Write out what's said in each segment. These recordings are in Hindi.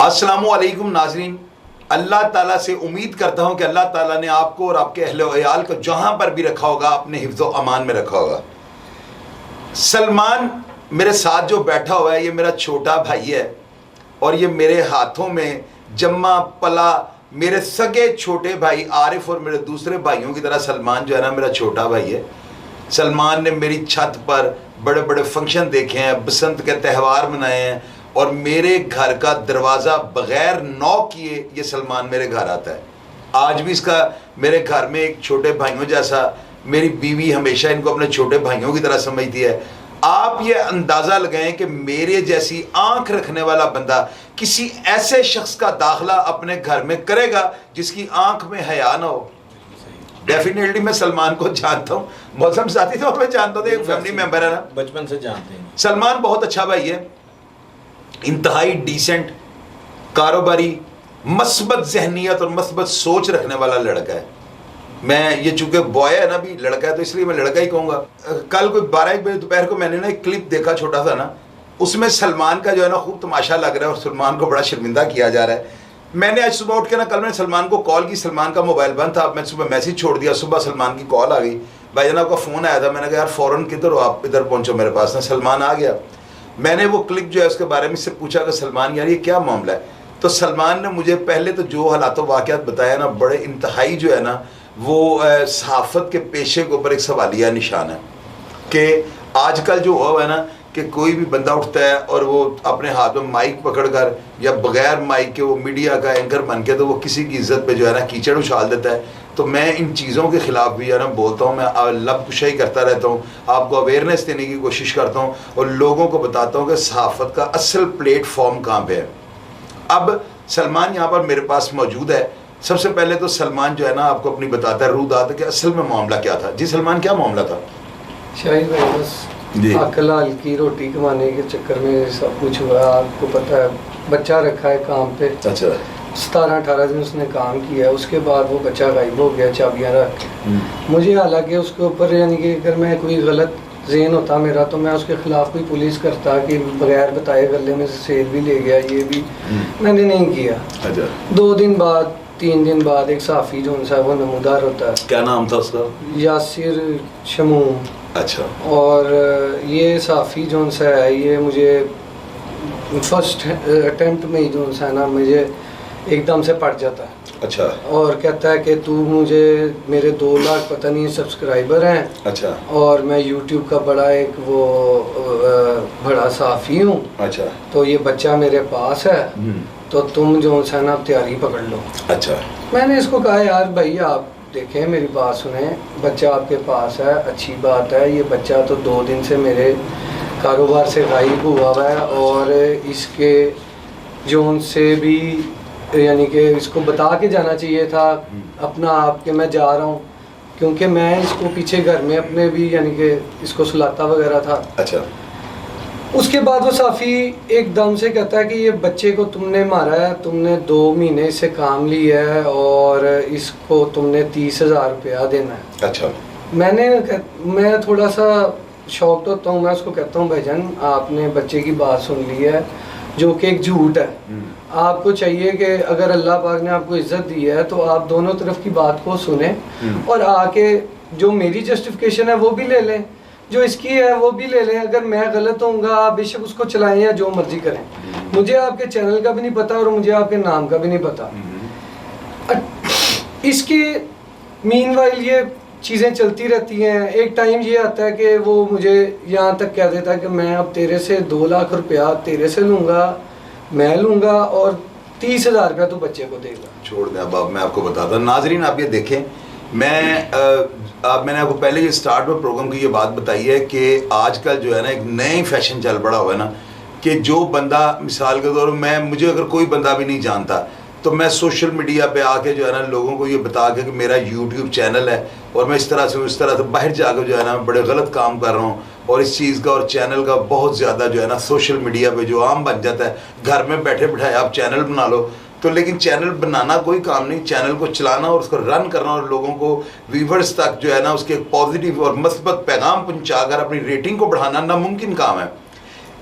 अस्सलामुअलैकुम नाजरीन, अल्लाह ताला से उम्मीद करता हूँ कि अल्लाह ताला ने आपको और आपके अहले वयाल को जहाँ पर भी रखा होगा अपने हिफ्ज़ व अमान में रखा होगा। सलमान मेरे साथ जो बैठा हुआ है ये मेरा छोटा भाई है और ये मेरे हाथों में जम्मा पला मेरे सगे छोटे भाई आरिफ और मेरे दूसरे भाइयों की तरह सलमान जो है ना मेरा छोटा भाई है। सलमान ने मेरी छत पर बड़े बड़े फंक्शन देखे हैं, बसंत के त्यौहार मनाए हैं और मेरे घर का दरवाज़ा बग़ैर नॉक किए ये सलमान मेरे घर आता है। आज भी इसका मेरे घर में एक छोटे भाइयों जैसा, मेरी बीवी हमेशा इनको अपने छोटे भाइयों की तरह समझती है। आप ये अंदाज़ा लगाएं कि मेरे जैसी आंख रखने वाला बंदा किसी ऐसे शख्स का दाखिला अपने घर में करेगा जिसकी आंख में हया ना हो। डेफिनेटली मैं सलमान को जानता हूँ, मौसम साथी तो मैं जानता हूँ, एक फैमिली मेम्बर है ना, बचपन से जानते हैं। सलमान बहुत अच्छा भाई है, इंतहाई डिसेंट, कारोबारी, मस्बत जहनियत और मस्बत सोच रखने वाला लड़का है। मैं ये चूँकि बॉय है ना, भी लड़का है तो इसलिए मैं लड़का ही कहूँगा। कल कोई 12-1 बजे दोपहर को मैंने ना एक क्लिप देखा छोटा सा ना, उसमें सलमान का जो है ना खूब तमाशा लग रहा है और सलमान को बड़ा शर्मिंदा किया जा रहा है। मैंने आज सुबह उठ के ना, कल मैंने सलमान को कॉल की, सलमान का मोबाइल बंद था, मैंने सुबह मैसेज छोड़ दिया, सुबह सलमान की कॉल आ गई, भाईजान आपका फ़ोन आया था। मैंने कहा यार फ़ौरन किधर हो आप, इधर पहुँचो मेरे पास ना। सलमान आ गया। मैंने वो क्लिप जो है उसके बारे में इससे पूछा कि सलमान यार ये क्या मामला है। तो सलमान ने मुझे पहले तो जो हालात वाक़यात बताया ना, बड़े इंतहाई जो है ना वो सहाफ़त के पेशे के ऊपर एक सवालिया निशान है कि आजकल जो हुआ है ना कि कोई भी बंदा उठता है और वो अपने हाथ में माइक पकड़कर या बगैर माइक के वो मीडिया का एंकर बन के तो वो किसी की इज्जत पे जो है ना कीचड़ उछाल देता है। तो मैं इन चीज़ों के ख़िलाफ़ भी है ना बोलता हूँ, मैं लब कुशाई करता रहता हूँ, आपको अवेयरनेस देने की कोशिश करता हूँ और लोगों को बताता हूँ कि सहाफ़त का असल प्लेटफॉर्म कहाँ पे है। अब सलमान यहाँ पर मेरे पास मौजूद है। सबसे पहले तो सलमान जो है ना आपको अपनी बताता है रूदात कि असल में मामला क्या था। जी सलमान, क्या मामला था? शाहिद भाई बस अकल हल्की रोटी कमाने के चक्कर में सब कुछ हुआ। आपको पता है बच्चा रखा है काम पे, अच्छा 17-18 दिन उसने काम किया है, उसके बाद वो बच्चा गायब हो गया चाबियाँ रख। मुझे हालांकि उसके ऊपर यानी कि अगर मैं कोई गलत ज़हन होता मेरा तो मैं उसके ख़िलाफ़ कोई पुलिस करता कि बगैर बताए गले में से सेल भी ले गया, ये भी मैंने नहीं किया। अच्छा 2 दिन बाद 3 दिन बाद एक साफ़ी जो उनसा वो नमूदार होता है, क्या नाम था उसका? यासिर शमूम। अच्छा। और ये साफ़ी जो सा है ये मुझे फर्स्ट अटेम्प्ट में ही जो सा है ना मुझे एकदम से पड़ जाता है। अच्छा। और कहता है कि तू मुझे, मेरे 2 लाख पता नहीं सब्सक्राइबर हैं। अच्छा। और मैं यूट्यूब का बड़ा एक वो बड़ा साफ़ी हूँ। अच्छा। तो ये बच्चा मेरे पास है तो तुम जो सा ना तैयारी पकड़ लो। अच्छा। मैंने इसको कहा यार भाई आप देखें मेरी बात सुने, बच्चा आपके पास है, अच्छी बात है, ये बच्चा तो 2 दिन से मेरे कारोबार से गायब हुआ है और इसके जोन से भी यानी कि इसको बता के जाना चाहिए था अपना आप कि मैं जा रहा हूँ, क्योंकि मैं इसको पीछे घर में अपने भी यानी कि इसको सुलाता वगैरह था। अच्छा। उसके बाद वो साफ़ी एकदम से कहता है कि ये बच्चे को तुमने मारा है, तुमने 2 महीने से काम लिया है और इसको तुमने 30,000 रुपया देना है। अच्छा। मैं थोड़ा सा शॉक्ड होता हूँ। मैं उसको कहता हूँ भाईजान आपने बच्चे की बात सुन ली है जो कि एक झूठ है। आपको चाहिए कि अगर अल्लाह पाक ने आपको इज़्ज़त दी है तो आप दोनों तरफ की बात को सुने और आके जो मेरी जस्टिफिकेशन है वो भी ले लें, जो इसकी है वो भी ले लें। अगर मैं गलत होऊंगा आप बेशक उसको चलाएं या जो मर्जी करें, मुझे आपके चैनल का भी नहीं पता और मुझे आपके नाम का भी नहीं पता। इसके मीनवाइल ये चीज़ें चलती रहती हैं। एक टाइम ये आता है कि वो मुझे यहाँ तक कह देता है कि मैं अब तेरे से 2 लाख रुपया तेरे से लूँगा, मैं लूँगा और 30,000 रुपया तू बच्चे को देगा। छोड़ दें अब मैं आपको बताता हूँ। नाजरीन आप ये देखें, मैंने आपको पहले ये स्टार्ट में प्रोग्राम की ये बात बताई है कि आजकल जो है ना एक नई फैशन चल पड़ा हुआ है ना कि जो बंदा मिसाल के तौर पर मुझे अगर कोई बंदा भी नहीं जानता तो मैं सोशल मीडिया पे आके जो है ना लोगों को ये बता के कि मेरा यूट्यूब चैनल है और मैं इस तरह से बाहर जाकर जो है ना बड़े गलत काम कर रहा हूँ और इस चीज़ का और चैनल का बहुत ज़्यादा जो है ना सोशल मीडिया पे जो आम बन जाता है। घर में बैठे बिठाए आप चैनल बना लो तो, लेकिन चैनल बनाना कोई काम नहीं, चैनल को चलाना और उसको रन करना और लोगों को व्यूवर्स तक जो है ना उसके पॉजिटिव और मस्बत पैगाम पहुँचाकर अपनी रेटिंग को बढ़ाना नामुमकिन काम है।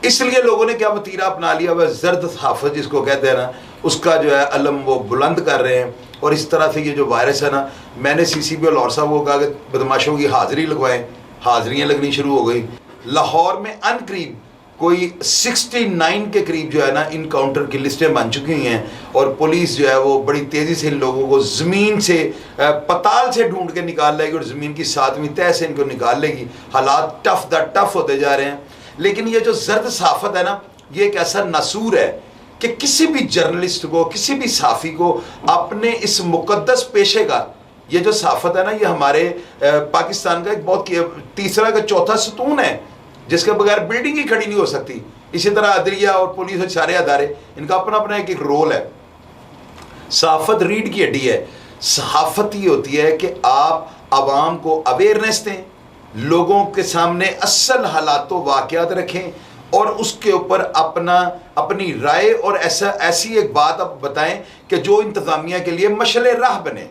इसलिए लोगों ने क्या वतीरा अपना लिया, वह जर्द सहाफ़त जिसको कहते हैं ना, उसका जो है अलम वो बुलंद कर रहे हैं। और इस तरह से ये जो वायरस है ना, मैंने CCP और लॉर साहब को कहा कि बदमाशों की हाज़िरी लगवाएं, हाज़िरियाँ लगनी शुरू हो गई। लाहौर में अनकरीब कोई 69 के करीब जो है ना इनकाउंटर की लिस्टें बन चुकी हुई हैं, और पुलिस जो है वो बड़ी तेज़ी से इन लोगों को ज़मीन से पताल से ढूंढ के निकाल लेगी और ज़मीन की 7वीं तह से इनको निकाल लेगी। हालात टफ होते जा रहे हैं। लेकिन ये जो जर्द सहाफ़त है ना, ये एक ऐसा नसूर है कि किसी भी जर्नलिस्ट को, किसी भी सहाफ़ी को अपने इस मुक़द्दस पेशे का, ये जो सहाफ़त है ना, ये हमारे पाकिस्तान का एक बहुत तीसरा का चौथा सतून है जिसके बगैर बिल्डिंग ही खड़ी नहीं हो सकती। इसी तरह अदलिया और पुलिस और सारे अदारे, इनका अपना अपना एक रोल है। सहाफ़त रीढ़ की हड्डी है। सहाफ़त ये होती है कि आप आवाम को अवेयरनेस दें, लोगों के सामने असल हालात वाक़यात रखें और उसके ऊपर अपनी राय और ऐसी एक बात आप बताएं कि जो इंतज़ामिया के लिए मशले राह बने।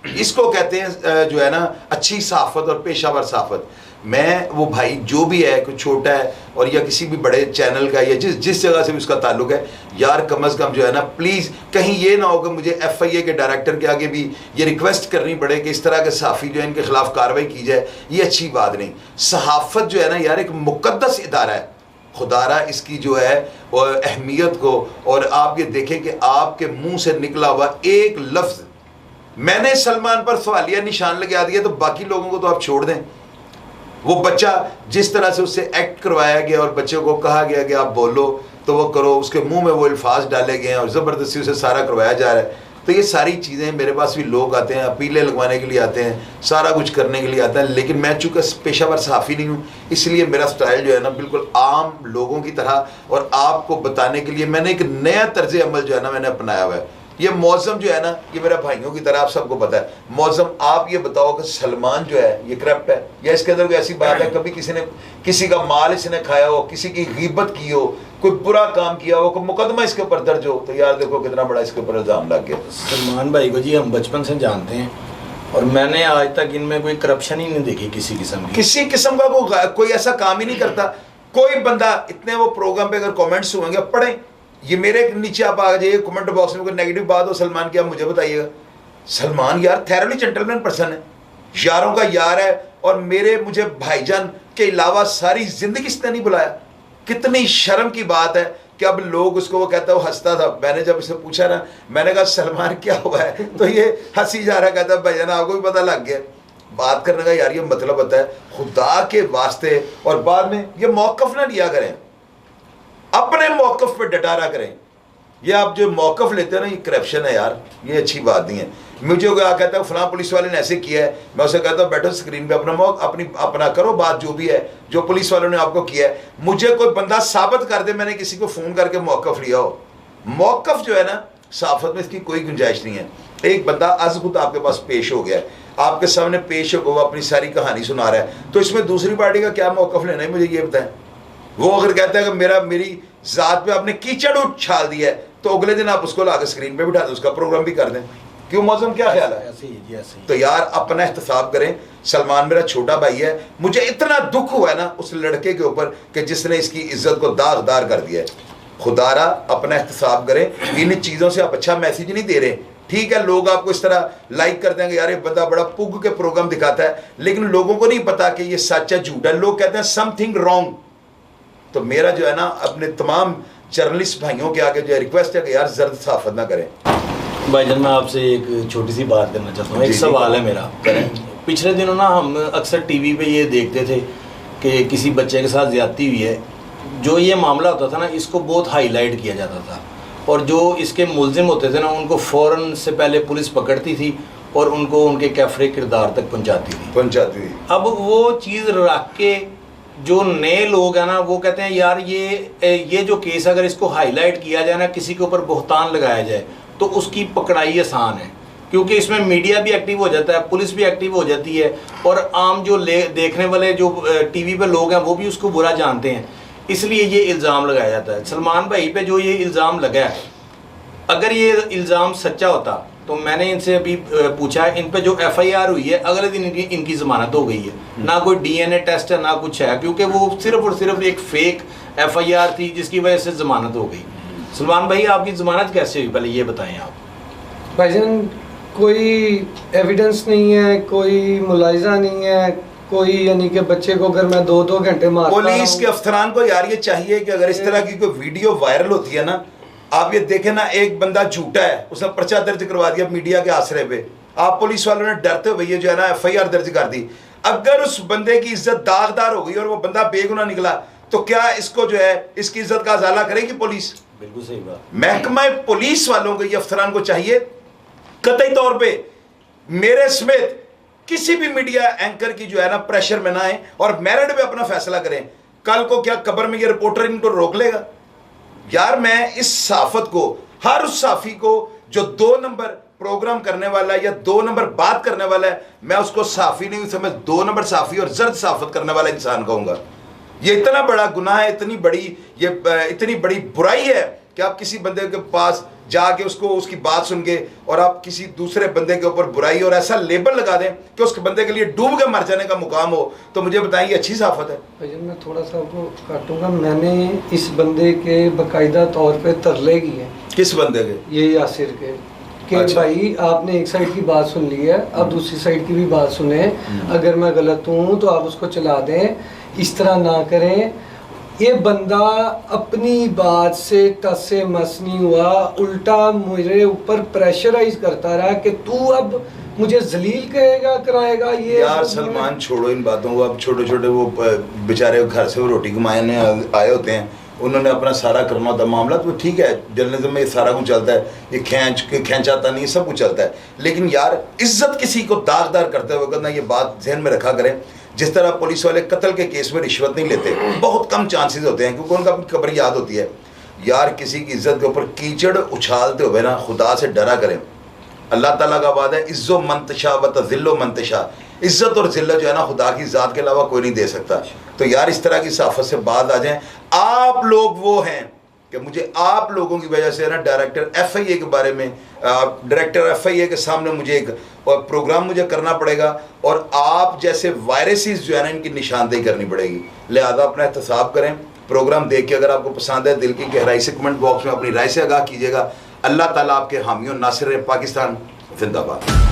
इसको कहते हैं जो है ना अच्छी सहाफ़त और पेशावर सहाफ़त। मैं वो भाई जो भी है, कोई छोटा है और या किसी भी बड़े चैनल का या जिस जगह से भी उसका ताल्लुक है, यार कम अज़ कम जो है ना प्लीज़ कहीं ये ना हो कि मुझे FIA के डायरेक्टर के आगे भी ये रिक्वेस्ट करनी पड़े कि इस तरह के सहाफ़ी जो है इनके ख़िलाफ़ कार्रवाई की जाए। ये अच्छी बात नहीं। सहाफ़त जो है ना यार एक मुक़द्दस इदारा है। खुदारा इसकी जो है और अहमियत को, और आप ये देखें कि आपके मुँह से निकला हुआ एक लफ्ज़, मैंने सलमान पर सवालिया निशान लगा दिया तो बाकी लोगों को तो आप छोड़ दें। वो बच्चा जिस तरह से उससे एक्ट करवाया गया और बच्चे को कहा गया कि आप बोलो तो वो करो, उसके मुंह में वो अल्फाज डाले गए हैं और ज़बरदस्ती उसे सारा करवाया जा रहा है। तो ये सारी चीज़ें, मेरे पास भी लोग आते हैं, अपीलें लगवाने के लिए आते हैं, सारा कुछ करने के लिए आते हैं, लेकिन मैं चूँकि पेशावर सहाफ़ी नहीं हूँ, इसलिए मेरा स्टाइल जो है ना बिल्कुल आम लोगों की तरह, और आपको बताने के लिए मैंने एक नया तर्ज अमल जो है ना मैंने अपनाया हुआ है। ये मौज़म जो है ना, ये मेरा भाइयों की तरह आप सबको पता है। मौज़म, आप ये बताओ कि सलमान जो है ये करप्ट है या इसके अंदर कोई ऐसी बात है कभी किसी ने किसी का माल इसने खाया हो, किसी की गीबत की हो, कोई बुरा काम किया हो, कोई मुकदमा इसके ऊपर दर्ज हो, तो यार देखो कितना बड़ा इसके ऊपर इल्ज़ाम लग गया। सलमान भाई को जी हम बचपन से जानते हैं और मैंने आज तक इनमें कोई करप्शन ही नहीं देखी किसी किस्म का। कोई ऐसा काम ही नहीं करता कोई बंदा। इतने वो प्रोग्राम पे अगर कमेंट्स होंगे पढ़ें, ये मेरे नीचे आप आ जाइए कमेंट बॉक्स में कोई नेगेटिव बात हो सलमान की, आप मुझे बताइएगा। सलमान यार थैरोली जेंटलमैन पर्सन है, यारों का यार है, और मुझे भाईजान के अलावा सारी जिंदगी इसने नहीं बुलाया। कितनी शर्म की बात है कि अब लोग उसको, वो कहता है, वो हंसता था। मैंने जब इसे पूछा ना, मैंने कहा सलमान क्या हुआ है, तो ये हंसी जा रहा, कहता भाईजान आपको भी पता लग गया। बात करने का यार ये मतलब होता है खुदा के वास्ते, और बाद में ये मौक़िफ़ ना लिया करें, अपने मौक़िफ़ पे डटा रहा करें। ये आप जो मौक़िफ़ लेते हैं ना, ये करप्शन है यार, ये अच्छी बात नहीं है। मुझे कोई आ कहता है फलां पुलिस वाले ने ऐसे किया है, मैं उसे कहता हूँ बैठो स्क्रीन पे अपना करो बात, जो भी है जो पुलिस वालों ने आपको किया है। मुझे कोई बंदा साबित कर दे मैंने किसी को फ़ोन करके मौक़िफ़ लिया हो। मौक़िफ़ जो है ना सहाफ़त में इसकी कोई गुंजाइश नहीं है। एक बंदा आज खुद आपके पास पेश हो गया है, आपके सामने पेश हो, वो अपनी सारी कहानी सुना रहा है, तो इसमें दूसरी पार्टी का क्या मौक़िफ़ लेना है, मुझे ये बताएं। वो अगर कहता है कि मेरी ज़ात पे आपने कीचड़ उछाल दिया है, तो अगले दिन आप उसको लाकर स्क्रीन पे बिठा दें, उसका प्रोग्राम भी कर दें। क्यों मौज़म, क्या ख्याल है? ऐसे तो यार अपना एहतसाब करें। सलमान मेरा छोटा भाई है, मुझे इतना दुख हुआ है ना उस लड़के के ऊपर कि जिसने इसकी इज्जत को दागदार कर दिया है। खुदारा अपना एहतसाब करें। इन चीज़ों से आप अच्छा मैसेज नहीं दे रहे। ठीक है, लोग आपको इस तरह लाइक कर देंगे, यार ये बंदा बड़ा पुग के प्रोग्राम दिखाता है, लेकिन लोगों को नहीं पता कि ये सच है झूठ है। लोग कहते हैं समथिंग रॉन्ग। तो मेरा जो है ना अपने तमाम जर्नलिस्ट भाइयों के आगे जो रिक्वेस्ट है कि यार जर्द सहाफ़त ना करें। भाईजान मैं आपसे एक छोटी सी बात करना चाहता हूँ, एक सवाल है मेरा। पिछले दिनों ना हम अक्सर टीवी पे ये देखते थे कि किसी बच्चे के साथ ज़्यादती हुई है, जो ये मामला होता था ना इसको बहुत हाईलाइट किया जाता था, और जो इसके मुलजिम होते थे ना उनको फ़ौरन से पहले पुलिस पकड़ती थी और उनको उनके कैफरे किरदार तक पहुँचाती थी। अब वो चीज़ रख के जो नए लोग हैं ना वो कहते हैं यार ये जो केस अगर इसको हाईलाइट किया जाए ना, किसी के ऊपर बहतान लगाया जाए तो उसकी पकड़ाई आसान है, क्योंकि इसमें मीडिया भी एक्टिव हो जाता है, पुलिस भी एक्टिव हो जाती है, और आम जो देखने वाले जो टीवी पे लोग हैं वो भी उसको बुरा जानते हैं, इसलिए ये इल्ज़ाम लगाया जाता है। सलमान भाई पे जो ये इल्ज़ाम लगा है, अगर ये इल्ज़ाम सच्चा होता तो मैंने इनसे अभी पूछा है, इन पे जो FIR हुई है अगले दिन इनकी ज़मानत हो गई है, ना कोई DNA टेस्ट है ना कुछ है, क्योंकि वो सिर्फ और सिर्फ एक फेक FIR थी जिसकी वजह से ज़मानत हो गई। सलमान भाई आपकी जमानत कैसे हुई, पहले ये बताएं आप। भाईजान कोई एविडेंस नहीं है, कोई मुलाहिजा नहीं है, कोई यानी कि बच्चे को अगर मैं 2-2 घंटे मारता पुलिस हूं- के अफसरान को यार ये चाहिए कि अगर इस तरह की कोई वीडियो वायरल होती है ना, आप ये देखें ना, एक बंदा झूठा है, उसने पर्चा दर्ज करवा दिया मीडिया के आसरे पे, आप पुलिस वालों ने डरते हुए ये जो है ना FIR दर्ज कर दी। अगर उस बंदे की इज्जत दागदार हो गई और वो बंदा बेगुनाह निकला, तो क्या इसको जो है इसकी इज्जत का अजाला करेगी पुलिस? बिल्कुल सही बात। महकमा पुलिस वालों को, ये अफसरान को चाहिए कतई तौर पे मेरे समेत किसी भी मीडिया एंकर की जो है ना प्रेशर में ना आए और मेरिट पे अपना फैसला करें। कल को क्या कब्र में ये रिपोर्टर इनको रोक लेगा? यार मैं इस सहाफत को, हर उस साफी को जो 2 नंबर प्रोग्राम करने वाला है या 2 नंबर बात करने वाला है, मैं उसको साफी नहीं समझ, 2 नंबर साफी और जर्द सहाफत करने वाला इंसान कहूंगा। ये इतना बड़ा गुनाह है, इतनी बड़ी बुराई है कि आप किसी बंदे के पास जाके उसको उसकी बात सुन के और आप किसी दूसरे बंदे के ऊपर बुराई और ऐसा लेबल लगा दें कि उसके बंदे के लिए डूब के मर जाने का मुकाम हो, तो मुझे बताएं ये अच्छी सहाफत है? भाईजान मैं थोड़ा सा आपको काटूंगा, मैंने इस बंदे के बाकायदा तौर पे तरले किए। किस बंदे के? ये यासिर के कि अच्छा। भाई आपने एक साइड की बात सुन ली है, अब दूसरी साइड की भी बात सुने, अगर मैं गलत हूँ तो आप उसको चला दें, इस तरह ना करें। ये बंदा अपनी बात से टस से मस नहीं हुआ, उल्टा मेरे ऊपर प्रेशराइज करता रहा कि तू अब मुझे जलील कराएगा। ये यार सलमान छोड़ो इन बातों को, अब छोटे छोटे वो बेचारे घर से वो रोटी कमाने आए होते हैं, उन्होंने अपना सारा करना होता मामला, तो ठीक है, जर्नलिज्म में ये सारा कुछ चलता है, ये खींचाता नहीं, सब कुछ चलता है। लेकिन यार इज्जत किसी को दागदार करते हुए ना, ये बात जहन में रखा करें। जिस तरह पुलिस वाले कत्ल के केस में रिश्वत नहीं लेते, बहुत कम चांसेस होते हैं क्योंकि उनका अपनी कब्र याद होती है। यार किसी की इज्जत के ऊपर कीचड़ उछालते हुए ना खुदा से डरा करें। अल्लाह ताला का वादा है, इज्जो मंतशा व तज़िल्लो मंतशा, इज्जत और जिल्लत जो है ना खुदा की ज़ात के अलावा कोई नहीं दे सकता। तो यार इस तरह की सहाफ़त से बात आ जाए। आप लोग वो हैं कि मुझे आप लोगों की वजह से ना डायरेक्टर FIA के बारे में, डायरेक्टर FIA के सामने मुझे एक प्रोग्राम मुझे करना पड़ेगा और आप जैसे वायरसेस जो है ना इनकी निशानदेही करनी पड़ेगी। लिहाजा अपना एहतसाब करें, प्रोग्राम देख के अगर आपको पसंद है दिल की गहराई से कमेंट बॉक्स में अपनी राय से आगाह कीजिएगा। अल्लाह ताला आपके हामियों नासिर पाकिस्तान जिंदाबाद।